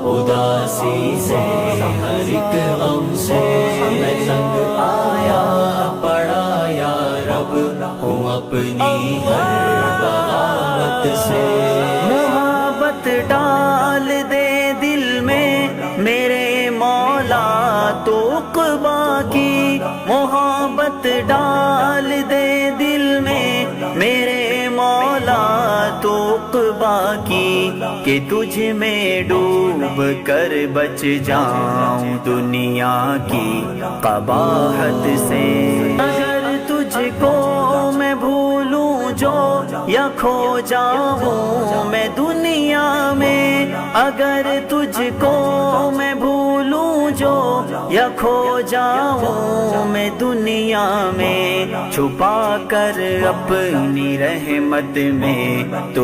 اداسی سے ہر ایک غم سے میں تنگ آیا پڑا یا رب ہوں اپنی ہر بغاوت سے محبت ڈال دے دل میں میرے مولا تو عقبہ کی محبت ڈال دے دل میں میرے مولا تو عقبہ کی کہ تجھ میں ڈوب کر بچ جاؤں دنیا کی قباحت سے اگر تجھ کو میں بھولوں جو یا کھو جاؤں میں دنیا میں اگر تجھ کو میں بھولوں جو یا کھو جاؤں میں دنیا میں چھپا کر اپنی رحمت میں تو